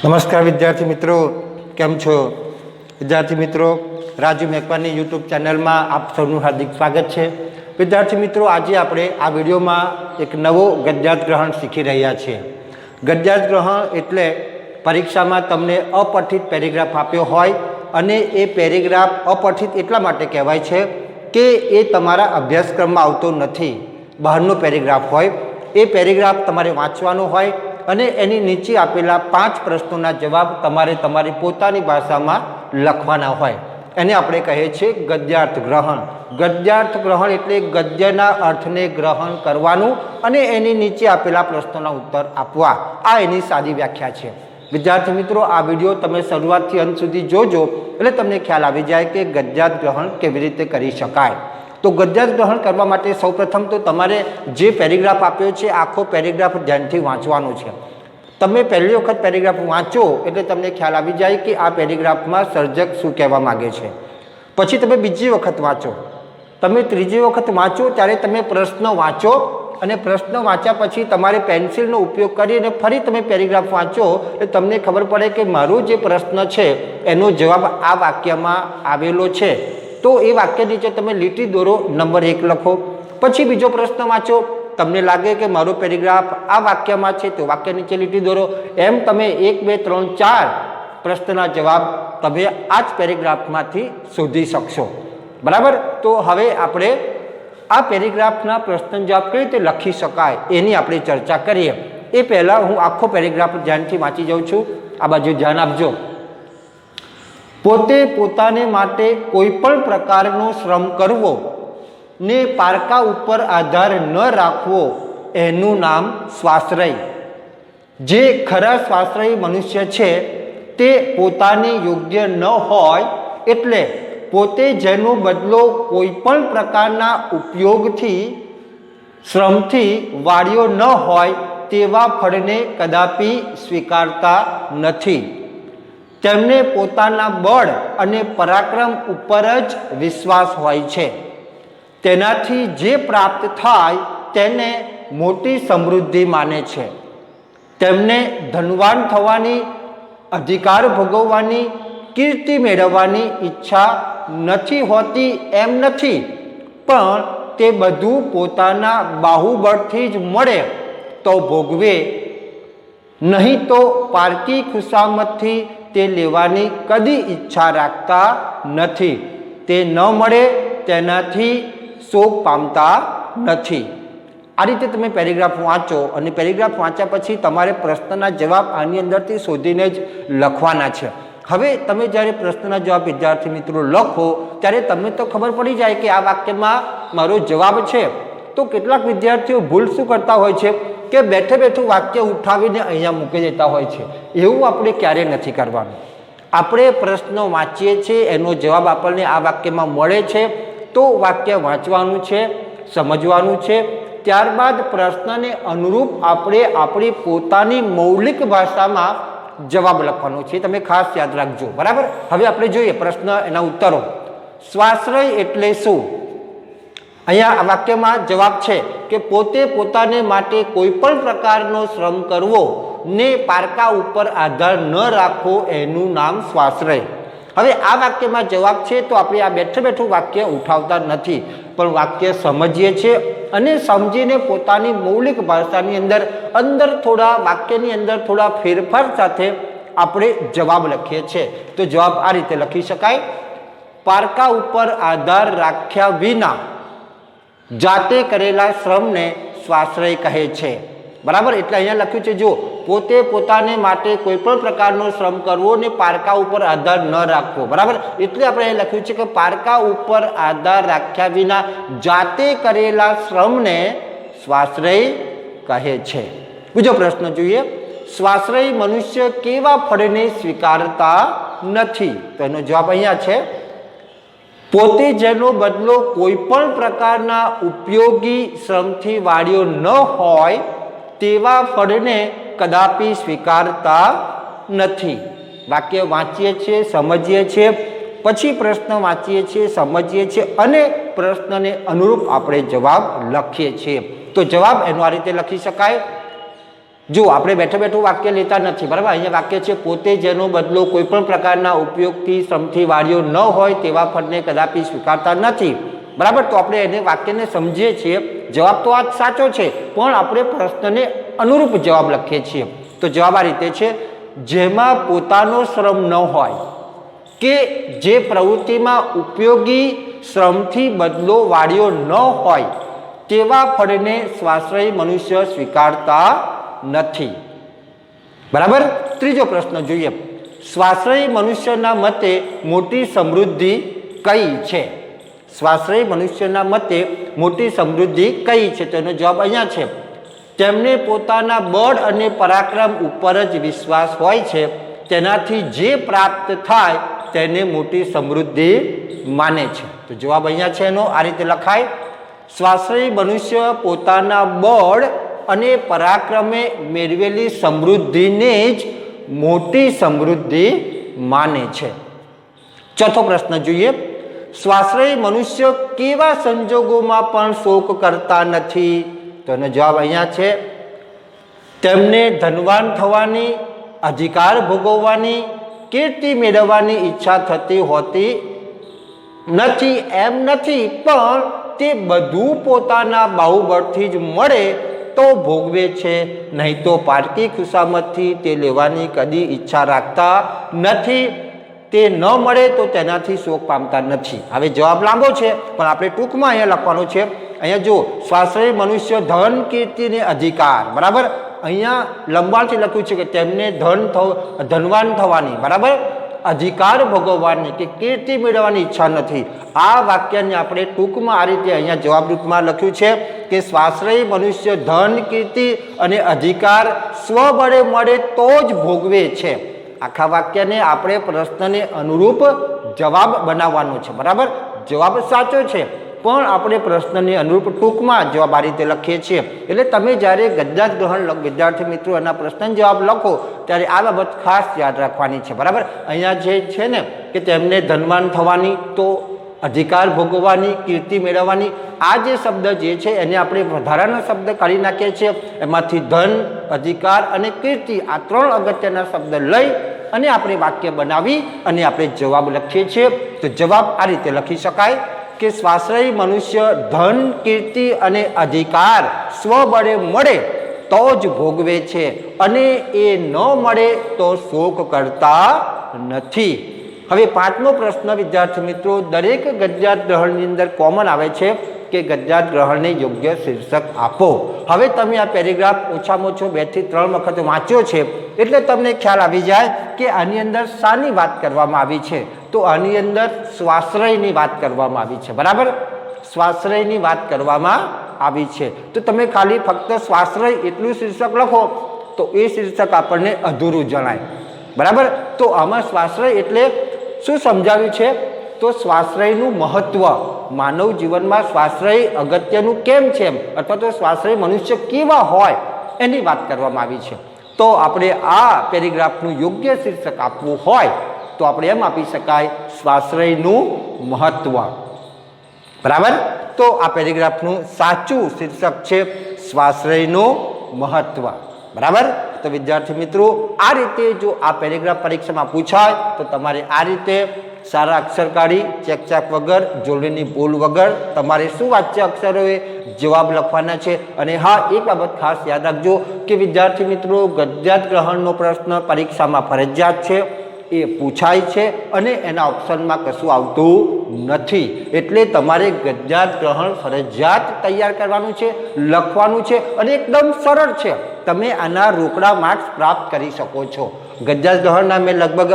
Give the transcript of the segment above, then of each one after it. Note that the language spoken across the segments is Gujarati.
નમસ્કાર વિદ્યાર્થી મિત્રો, કેમ છો? વિદ્યાર્થી મિત્રો, રાજુ મેકવાની યુટ્યુબ ચેનલમાં આપ સૌનું હાર્દિક સ્વાગત છે. વિદ્યાર્થી મિત્રો, આજે આપણે આ વિડીયોમાં એક નવો ગદ્યાર્થ ગ્રહણ શીખી રહ્યા છીએ. ગદ્યાર્થ ગ્રહણ એટલે પરીક્ષામાં તમને અપઠિત પેરેગ્રાફ આપ્યો હોય અને એ પેરેગ્રાફ અપઠિત એટલા માટે કહેવાય છે કે એ તમારા અભ્યાસક્રમમાં આવતો નથી, બહારનો પેરેગ્રાફ હોય. એ પેરેગ્રાફ તમારે વાંચવાનો હોય અને એની નીચે આપેલા 5 પ્રશ્નોના જવાબ તમારે તમારી પોતાની ભાષામાં લખવાના હોય. એને આપણે કહીએ છીએ ગદ્યાર્થ ગ્રહણ. ગદ્યાર્થ ગ્રહણ એટલે ગદ્યના અર્થને ગ્રહણ કરવાનું અને એની નીચે આપેલા પ્રશ્નોના ઉત્તર આપવા. આ એની સાદી વ્યાખ્યા છે. વિદ્યાર્થી મિત્રો, આ વિડીયો તમે શરૂઆતથી અંત સુધી જોજો એટલે તમને ખ્યાલ આવી જાય કે ગદ્યાર્થ ગ્રહણ કેવી રીતે કરી શકાય. તો ગદ્યાર્થ ગ્રહણ કરવા માટે સૌપ્રથમ તો તમારે જે પેરેગ્રાફ આપ્યો છે આખો પેરેગ્રાફ ધ્યાનથી વાંચવાનો છે. તમે પહેલી વખત પેરેગ્રાફ વાંચો એટલે તમને ખ્યાલ આવી જાય કે આ પેરેગ્રાફમાં સર્જક શું કહેવા માગે છે. પછી તમે બીજી વખત વાંચો, તમે ત્રીજી વખત વાંચો ત્યારે તમે પ્રશ્ન વાંચો અને પ્રશ્ન વાંચ્યા પછી તમારે પેન્સિલનો ઉપયોગ કરીને ફરી તમે પેરેગ્રાફ વાંચો એટલે તમને ખબર પડે કે મારો જે પ્રશ્ન છે એનો જવાબ આ વાક્યમાં આવેલો છે. તો એ વાક્ય નીચે તમે લીટી દોરો, નંબર 1 લખો. પછી બીજો પ્રશ્ન વાંચો, તમને લાગે કે મારો પેરેગ્રાફ આ વાક્યમાં છે તો વાક્ય નીચે લીટી દોરો. એમ તમે 1, 2, 3, 4 પ્રશ્નના જવાબ તમે આ જ પેરેગ્રાફમાંથી શોધી શકશો. બરાબર? તો હવે આપણે આ પેરેગ્રાફના પ્રશ્ન જવાબ કઈ રીતે લખી શકાય એની આપણે ચર્ચા કરીએ. એ પહેલાં હું આખો પેરેગ્રાફ ધ્યાનથી વાંચી જાઉં છું. આ બાજુ ધ્યાન આપજો. પોતે પોતાને માટે કોઈ પણ પ્રકારનો શ્રમ કરવો ને પારકા ઉપર આધાર ન રાખવો એનું નામ સ્વાશ્રય. જે ખરા સ્વાશ્રયી મનુષ્ય છે તે પોતાને યોગ્ય ન હોય એટલે પોતે જેનો બદલો કોઈ પણ પ્રકારના ઉપયોગથી શ્રમથી વાળ્યો ન હોય તેવા ફળને કદાપી સ્વીકારતા નથી. તેમને પોતાના બળ અને પરાક્રમ ઉપર જ વિશ્વાસ હોય છે. તેનાથી જે પ્રાપ્ત થાય તેને મોટી સમૃદ્ધિ માને છે. તેમને ધનવાન થવાની, અધિકાર ભોગવવાની, કીર્તિ મેળવવાની ઈચ્છા નથી હોતી એમ નથી, પણ તે બધું પોતાના બાહુબળથી જ મળે તો ભોગવે, નહીં તો પારકી ખુશામતથી તે લેવાની કદી ઈચ્છા રાખતા નથી. તે ન મળે તેનાથી શોક પામતા નથી. આ રીતે તમે પેરેગ્રાફ વાંચો અને પેરેગ્રાફ વાંચ્યા પછી તમારે પ્રશ્નના જવાબ આની અંદરથી શોધીને જ લખવાના છે. હવે તમે જ્યારે પ્રશ્નના જવાબ વિદ્યાર્થી મિત્રો લખો ત્યારે તમને તો ખબર પડી જાય કે આ વાક્યમાં મારો જવાબ છે. તો કેટલાક વિદ્યાર્થીઓ ભૂલ શું કરતા હોય છે કે બેઠે બેઠું વાક્ય ઉઠાવીને અહીંયા મૂકી દેતા હોય છે. એવું આપણે ક્યારેય નથી કરવાનું. આપણે પ્રશ્નો વાંચીએ છીએ, એનો જવાબ આપણને આ વાક્યમાં મળે છે તો વાક્ય વાંચવાનું છે, સમજવાનું છે. ત્યારબાદ પ્રશ્નને અનુરૂપ આપણે આપણી પોતાની મૌલિક ભાષામાં જવાબ લખવાનો છે. તમે ખાસ યાદ રાખજો. બરાબર? હવે આપણે જોઈએ પ્રશ્ન, એના ઉત્તરો. સ્વાશ્રય એટલે શું? અહીંયા આ વાક્યમાં જવાબ છે કે પોતે પોતાને માટે કોઈ પણ પ્રકારનો શ્રમ કરવો ને પારકા ઉપર આધાર ન રાખવો એનું નામ સ્વાશ્રય. હવે આ વાક્યમાં જવાબ છે તો આપણે આ બેઠું બેઠું વાક્ય ઉઠાવતા નથી, પણ વાક્ય સમજીએ છીએ અને સમજીને પોતાની મૌલિક ભાષાની અંદર થોડા વાક્યની અંદર થોડા ફેરફાર સાથે આપણે જવાબ લખીએ છીએ. તો જવાબ આ રીતે લખી શકાય: પારકા ઉપર આધાર રાખ્યા વિના જાતે કરેલા શ્રમને સ્વાશ્રય કહે છે. બરાબર? એટલે અહીંયા લખ્યું છે, જો પોતે પોતાને માટે કોઈ પણ પ્રકારનો શ્રમ કરવો ને પારકા ઉપર આધાર ન રાખવો. બરાબર? એટલે આપણે અહીંયા લખ્યું છે કે પારકા ઉપર આધાર રાખ્યા વિના જાતે કરેલા શ્રમને સ્વાશ્રય કહે છે. બીજો પ્રશ્ન જોઈએ. સ્વાશ્રયી મનુષ્ય કેવા ફળને સ્વીકારતા નથી? તો એનો જવાબ અહીંયા છે: પોતે જેનો બદલો કોઈ પણ પ્રકારના ઉપયોગી શ્રમથી વાળ્યો ન હોય તેવા ફળને કદાપી સ્વીકારતા નથી. વાક્ય વાંચીએ છીએ, સમજીએ છીએ, પછી પ્રશ્ન વાંચીએ છીએ, સમજીએ છીએ અને પ્રશ્નને અનુરૂપ આપણે જવાબ લખીએ છીએ. તો જવાબ એનો આ રીતે લખી શકાય: જો આપણે બેઠા બેઠું વાક્ય લેતા નથી, બરાબર. અહીંયા વાક્ય છે પોતે જેનો બદલો કોઈ પણ પ્રકારના ઉપયોગથી શ્રમથી વાળ્યો ન હોય તેવા ફળને કદાપી સ્વીકારતા નથી, બરાબર. તો આપણે એને વાક્યને સમજીએ છીએ. જવાબ તો આ સાચો છે, પણ આપણે પ્રશ્નને અનુરૂપ જવાબ લખીએ છીએ. તો જવાબ આ રીતે છે, જેમાં પોતાનો શ્રમ ન હોય કે જે પ્રવૃત્તિમાં ઉપયોગી શ્રમથી બદલો વાળ્યો ન હોય તેવા ફળને સ્વાશ્રયી મનુષ્ય સ્વીકારતા નથી, બરાબર. ત્રીજો પ્રશ્ન જોઈએ. સ્વાશ્રયી મનુષ્યના મતે મોટી સમૃદ્ધિ કઈ છે? સ્વાશ્રયી મનુષ્યના મતે મોટી સમૃદ્ધિ કઈ છે? તેનો જવાબ અહીંયા છે, તેમને પોતાના બળ અને પરાક્રમ ઉપર જ વિશ્વાસ હોય છે, તેનાથી જે પ્રાપ્ત થાય તેને મોટી સમૃદ્ધિ માને છે. તો જવાબ અહીંયા છે એનો આ રીતે લખાય, સ્વાશ્રયી મનુષ્ય પોતાના બળ અને પરાક્રમે મેળવેલી સમૃદ્ધિને જ મોટી સમૃદ્ધિ માને છે. ચોથો પ્રશ્ન જોઈએ. સ્વાશ્રયી મનુષ્ય કેવા સંજોગોમાં પણ શોક કરતા નથી? તો એનો જવાબ અહીંયા છે, તેમને ધનવાન થવાની, અધિકાર ભોગવવાની, કીર્તિ મેળવવાની ઈચ્છા થતી હોતી નથી એમ નથી, પણ તે બધું પોતાના બાહુબળથી જ મળે તો ભોગવે છે, નહીં તો પારકી ખુશામતથી તે લેવાની કદી ઈચ્છા રાખતા નથી. તે ન મળે તો તેનાથી શોક પામતા નથી. હવે જવાબ લાંબો છે, પણ આપણે ટૂંકમાં અહીંયા લખવાનું છે. અહીંયા જો સ્વાશ્રયી મનુષ્ય ધન, કીર્તિ ને અધિકાર, બરાબર. અહીંયા લંબાણથી લખ્યું છે કે તેમને ધનવાન થવાની, બરાબર, અધિકાર ભોગવવાની કે કીર્તિ મેળવવાની ઈચ્છા નથી. આ વાક્યને આપણે ટૂંકમાં આ રીતે અહીંયા જવાબ રૂપમાં લખ્યું છે કે સ્વાશ્રયી મનુષ્ય ધન, કીર્તિ અને અધિકાર સ્વબળે મળે તો જ ભોગવે છે. આખા વાક્યને આપણે પ્રશ્નને અનુરૂપ જવાબ બનાવવાનો છે, બરાબર. જવાબ સાચો છે, પણ આપણે પ્રશ્નને અનુરૂપ ટૂંકમાં જવાબ આ રીતે લખીએ છીએ. એટલે તમે જ્યારે ગદ્યાર્થ ગ્રહણ વિદ્યાર્થી મિત્રો એના પ્રશ્ન જવાબ લખો ત્યારે આ બાબત ખાસ યાદ રાખવાની છે, બરાબર. અહીંયા જે છે ને કે તેમને ધનવાન થવાની, તો અધિકાર ભોગવવાની, કીર્તિ મેળવવાની, આ જે શબ્દ જે છે એને આપણે વધારાના શબ્દ કાઢી નાખીએ છીએ. એમાંથી ધન, અધિકાર અને કીર્તિ આ ત્રણ અગત્યના શબ્દ લઈ અને આપણે વાક્ય બનાવી અને આપણે જવાબ લખીએ છીએ. તો જવાબ આ રીતે લખી શકાય કે સ્વાશ્રયી મનુષ્ય ધન, કીર્તિ અને અધિકાર સ્વબળે મળે તો જ ભોગવે છે, અને એ ન મળે તો શોક કરતા નથી. હવે પાંચમો પ્રશ્ન વિદ્યાર્થી મિત્રો, દરેક ગદ્યાર્થ ગ્રહણની અંદર કોમન આવે છે કે ગદ્યાર્થ ગ્રહણને યોગ્ય શીર્ષક આપો. હવે તમે આ પેરેગ્રાફ ઓછામાં ઓછો 2 થી 3 વખત વાંચ્યો છે એટલે તમને ખ્યાલ આવી જાય કે આની અંદર શાની વાત કરવામાં આવી છે. તો આની અંદર સ્વાશ્રયની વાત કરવામાં આવી છે, બરાબર. સ્વાશ્રયની વાત કરવામાં આવી છે. તો તમે ખાલી ફક્ત સ્વાશ્રય એટલું શીર્ષક લખો તો એ શીર્ષક આપણને અધૂરું જણાય, બરાબર. તો આમાં સ્વાશ્રય એટલે શું સમજાવ્યું છે? તો સ્વાશ્રયનું મહત્વ, માનવ જીવનમાં સ્વાશ્રય અગત્યનું કેમ છે, અથવા તો સ્વાશ્રય મનુષ્ય કેવા હોય એની વાત કરવામાં આવી છે. તો આપણે આ પેરેગ્રાફનું યોગ્ય શીર્ષક આપવું હોય તો આપણે એમ આપી શકાય, સ્વાશ્રયનું મહત્વ, બરાબર. તો આ પેરેગ્રાફનું સાચું શીર્ષક છે સ્વાશ્રયનું મહત્વ, બરાબર. તો વિદ્યાર્થી મિત્રો, આ રીતે જો આ પેરેગ્રાફ પરીક્ષામાં પૂછાય તો તમારે આ રીતે સારા અક્ષર કાઢી ચેકચાક વગર, જોડણીની ભૂલ વગર તમારે સુવાચ્ય અક્ષરોએ જવાબ લખવાના છે. અને હા, એક બાબત ખાસ યાદ રાખજો કે વિદ્યાર્થી મિત્રો, ગદ્યાર્થ ગ્રહણનો પ્રશ્ન પરીક્ષામાં ફરજિયાત છે, એ પૂછાય છે અને એના ઓપ્શનમાં કશું આવતું નથી. એટલે તમારે ગદ્યાર્થ ગ્રહણ ફરજિયાત તૈયાર કરવાનું છે, લખવાનું છે, અને એકદમ સરળ છે. તમે આના રોકડા માર્ક્સ પ્રાપ્ત કરી શકો છો. ગદ્યાર્થ ગ્રહણના મેં લગભગ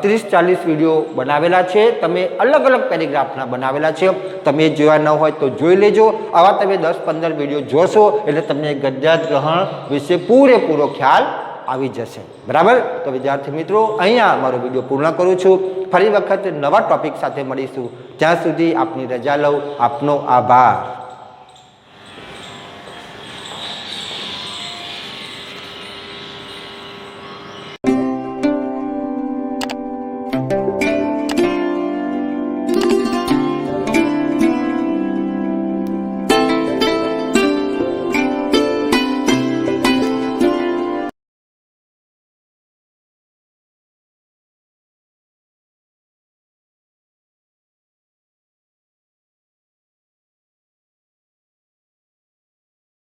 30-40 વિડીયો બનાવેલા છે. તમે અલગ અલગ પેરેગ્રાફના બનાવેલા છે. તમે જોયા ન હોય તો જોઈ લેજો. આવા તમે 10-15 વિડીયો જોશો એટલે તમને ગદ્યાર્થ ગ્રહણ વિશે પૂરેપૂરો ખ્યાલ આવી જશે, બરાબર. તો વિદ્યાર્થી મિત્રો, અહીંયા મારો વિડીયો પૂર્ણ કરું છું. ફરી વખત નવા ટોપિક સાથે મળીશું. ત્યાં સુધી આપની રજા લઉં. આપનો આભાર.